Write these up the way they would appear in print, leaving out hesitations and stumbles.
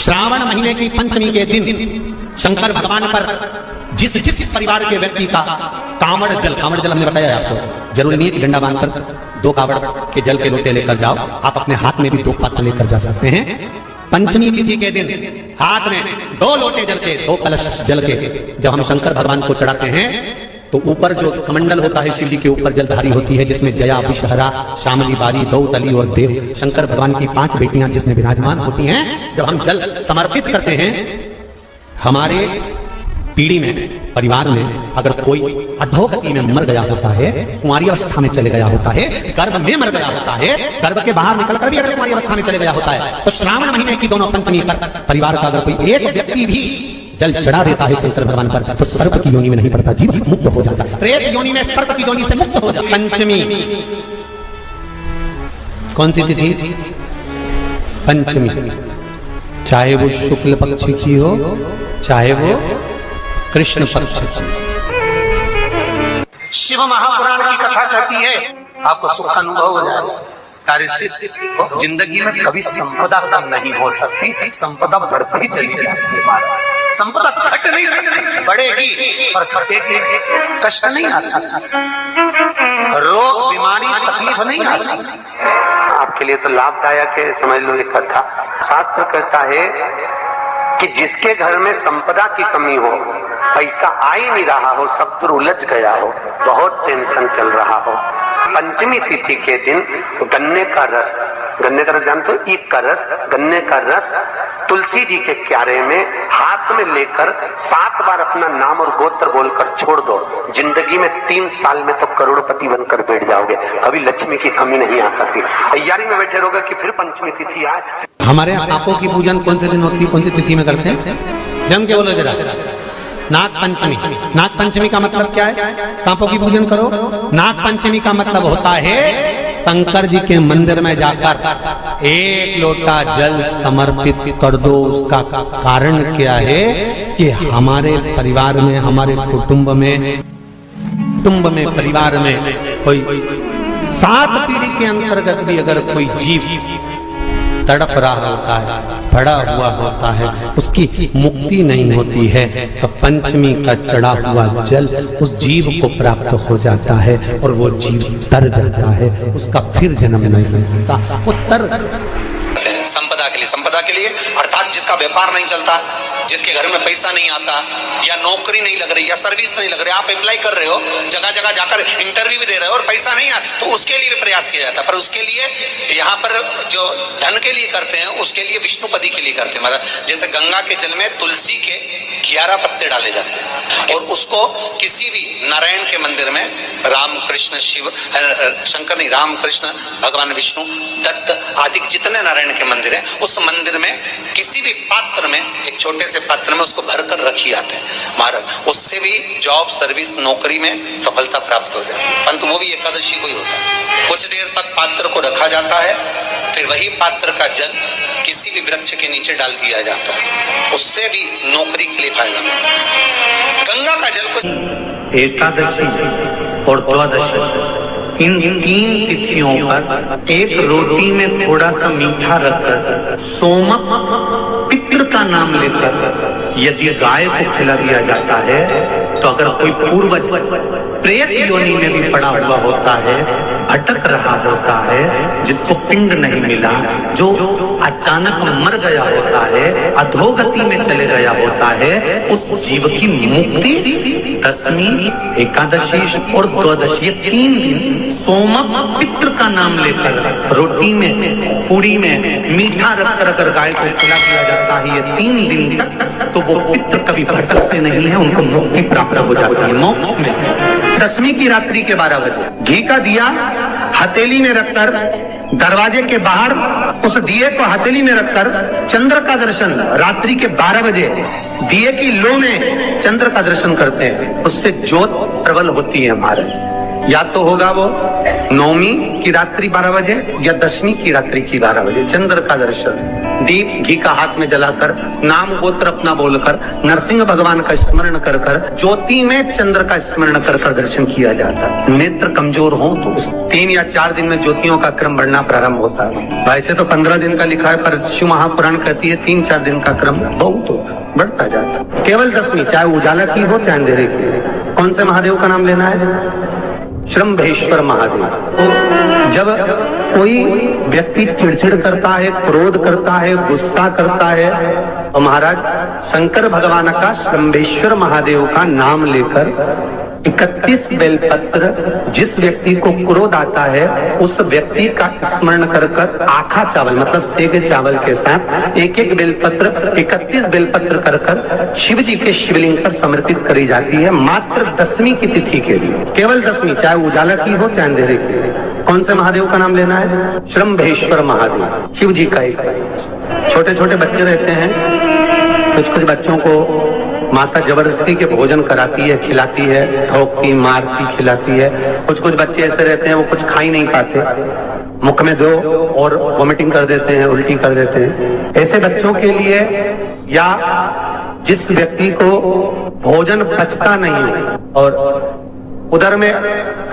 श्रावण महीने की पंचमी के दिन शंकर भगवान पर जिस जिस परिवार के व्यक्ति का कांवड़ जल हमने बताया आपको, जरूरी नहीं है कि डंडा बांधकर 2 कांवड़ के जल के लोटे लेकर जाओ, आप अपने हाथ में भी 2 पात्र लेकर जा सकते हैं। पंचमी तिथि के दिन हाथ में 2 लोटे जल के, 2 कलश जल के जब हम शंकर भगवान को चढ़ाते हैं तो ऊपर जो कमंडल होता है शिव जी के ऊपर जलधारी होती है, जिसमें जया, विषहरा, शामली, बारी, दौतली और देव शंकर भगवान की 5 बेटियां जिसमें विराजमान होती हैं। जब हम जल समर्पित करते हैं, हमारे पीढ़ी में, परिवार में अगर कोई अधोगति में मर गया होता है, कुंवारी अवस्था में चले गया होता है, गर्भ में मर गया होता है, गर्भ के बाहर निकलकर भी अगर कुंवारी अवस्था में चले गया होता है, तो श्रावण महीने की दोनों पंचमी पर परिवार का अगर कोई एक व्यक्ति भी जल चढ़ा देता है शंकर भगवान पर, तो सर्प की योनि में नहीं पड़ता, जीव मुक्त हो जाता है, प्रेत योनि में सर्प की योनि से मुक्त हो जाता है। पंचमी कौन सी तिथि? पंचमी, चाहे वो शुक्ल पक्ष की हो चाहे वो कृष्ण पक्ष की। शिव महापुराण की कथा कहती है, आपको सुख अनुभव हो जाएगा। जिंदगी में कभी संपदा कम नहीं हो सकती, संपदा बढ़ती चली जाती है। संपदा घट नहीं सकती, बढ़ेगी पर घटेगी, कष्ट नहीं आ सकता, रोग बीमारी तकलीफ नहीं आ सकती। आपके लिए तो लाभदायक है, समझ लो। एक कथा शास्त्र कहता है कि जिसके घर में संपदा की कमी हो, पैसा आ ही नहीं रहा हो, सब दूर उलझ गया हो, बहुत टेंशन चल रहा हो, पंचमी तिथि के दिन गन्ने का रस जानते हो, ईख का रस, गन्ने का रस तुलसी जी के क्यारे में हाथ में लेकर 7 बार अपना नाम और गोत्र बोलकर छोड़ दो, जिंदगी में 3 साल में तो करोड़पति बनकर बैठ जाओगे, कभी लक्ष्मी की कमी नहीं आ सकती। तैयारी में बैठे रहोगे कि फिर पंचमी तिथि आए। हमारे यहाँ सांपों की पूजन कौन से दिन होती है, कौन सी तिथि में करते हैं? जम के बोलो जरा। नाग पंचमी। नाग पंचमी का मतलब क्या है? सांपों की पूजन करो। नाग पंचमी का मतलब होता है शंकर जी के मंदिर में जाकर 1 लोटा जल समर्पित कर दो। उसका कारण क्या है कि हमारे परिवार में, हमारे कुटुंब में, परिवार में कोई 7 पीढ़ी के अंतर्गत भी अगर कोई जीव तड़प रहा होता है, पड़ा हुआ होता है, उसकी मुक्ति नहीं होती है, तो पंचमी का चढ़ा हुआ जल उस जीव को प्राप्त हो जाता है और वो जीव तर जाता है, उसका फिर जन्म नहीं होता। वो तर संपदा के लिए अर्थात जिसका व्यापार नहीं चलता, जिसके घर में पैसा नहीं आता, या नौकरी नहीं लग रही, या सर्विस नहीं लग रही, आप अप्लाई कर रहे हो, जगह जगह जाकर इंटरव्यू भी दे रहे हो और पैसा नहीं आता, तो उसके लिए भी प्रयास किया जाता है। पर उसके लिए यहाँ पर जो धन के लिए करते हैं, उसके लिए विष्णुपदी के लिए करते हैं। मतलब जैसे गंगा के जल में तुलसी के 11 पत्ते डाले जाते हैं और उसको किसी भी नारायण के मंदिर में राम कृष्ण शिव, शंकर नहीं, राम कृष्ण भगवान विष्णु, दत्त आदि जितने नारायण के मंदिर है, उस मंदिर में किसी भी पात्र में, एक छोटे से पात्र में उसको भरकर रखी जाते हैं महाराज। उससे भी जॉब, सर्विस, नौकरी में सफलता प्राप्त हो जाती है। परंतु वो भी एकादशी को ही होता है। कुछ देर तक पात्र को रखा जाता है, फिर वही पात्र का जल किसी भी वृक्ष के नीचे डाल दिया जाता है, उससे भी नौकरी के लिए फायदा मिलता है। गंगा का जल को एकादशी और द्वादशी इन 3 तिथियों पर एक रोटी में थोड़ा सा मीठा रखकर सोमक पितृ का नाम लेकर यदि गाय को खिला दिया जाता है, तो अगर कोई पूर्वज प्रेत योनि में भी पड़ा हुआ होता है, भटक रहा होता है, जिसको पिंड नहीं मिला, जो अचानक में मर गया होता है, अधोगति में चले गया होता है, उस जीव की मुक्ति दशमी, एकादशी और द्वादशी, ये 3 दिन सोमक पितृ का नाम लेकर रोटी में, पूरी में मीठा रखकर अगर गाय को खिला दिया जाता है ये 3 दिन तक, तो वो पितृ कभी भटकते नहीं है, उनको मुक्ति प्राप्त हो जाती है, मोक्ष में। दशमी की रात्रि के 12 बजे घी का दिया हथेली में रखकर, दरवाजे के बाहर उस दिए को हथेली में रखकर चंद्र का दर्शन रात्रि के 12 बजे दिए की लो में चंद्र का दर्शन करते हैं, उससे ज्योत प्रबल होती है हमारे। या तो होगा वो नवमी की रात्रि 12 बजे या दशमी की रात्रि की 12 बजे चंद्र का दर्शन। दीप घी का हाथ में जलाकर, नाम गोत्र अपना बोलकर, नरसिंह भगवान का स्मरण कर कर, ज्योति में चंद्र का स्मरण कर कर दर्शन किया जाता है। नेत्र कमजोर हो तो 3 या 4 दिन में ज्योतियों का क्रम बढ़ना प्रारंभ होता है। वैसे तो 15 दिन का लिखा है, पर शिव महापुराण कहती है 3-4 दिन का क्रम बहुत होता है, बढ़ता जाता है। केवल दशमी, चाहे उजाला की हो चाहे अंधेरे की, कौन से महादेव का नाम लेना है? श्रम्भेश्वर महादेव। तो जब कोई व्यक्ति चिड़चिड़ करता है, क्रोध करता है, गुस्सा करता है, तो महाराज शंकर भगवान का श्रम्भेश्वर महादेव का नाम लेकर 31 बेलपत्र, जिस व्यक्ति को क्रोध आता है उस व्यक्ति का स्मरण कर कर आखा चावल मतलब सेगे चावल के साथ एक बेलपत्र 31 बेलपत्र कर कर शिव जी के शिवलिंग पर समर्पित करी जाती है, मात्र दशमी की तिथि के लिए। केवल दशमी, चाहे उजाला की हो चाहे अंधेरे की। कौन से महादेव का नाम लेना है? श्रम्भेश्वर महादेव, शिव जी का एक। छोटे छोटे बच्चे रहते हैं, कुछ कुछ बच्चों को माता जबरदस्ती के भोजन कराती है, खिलाती है, ठोकती मारती खिलाती है। कुछ कुछ बच्चे ऐसे रहते हैं वो कुछ खा ही नहीं पाते, मुख में दो और वॉमिटिंग कर देते हैं, उल्टी कर देते हैं। ऐसे बच्चों के लिए या जिस व्यक्ति को भोजन पचता नहीं हो और उधर में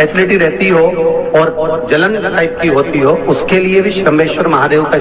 एसिडिटी रहती हो और जलन टाइप की होती हो, उसके लिए भी श्रम्भेश्वर महादेव का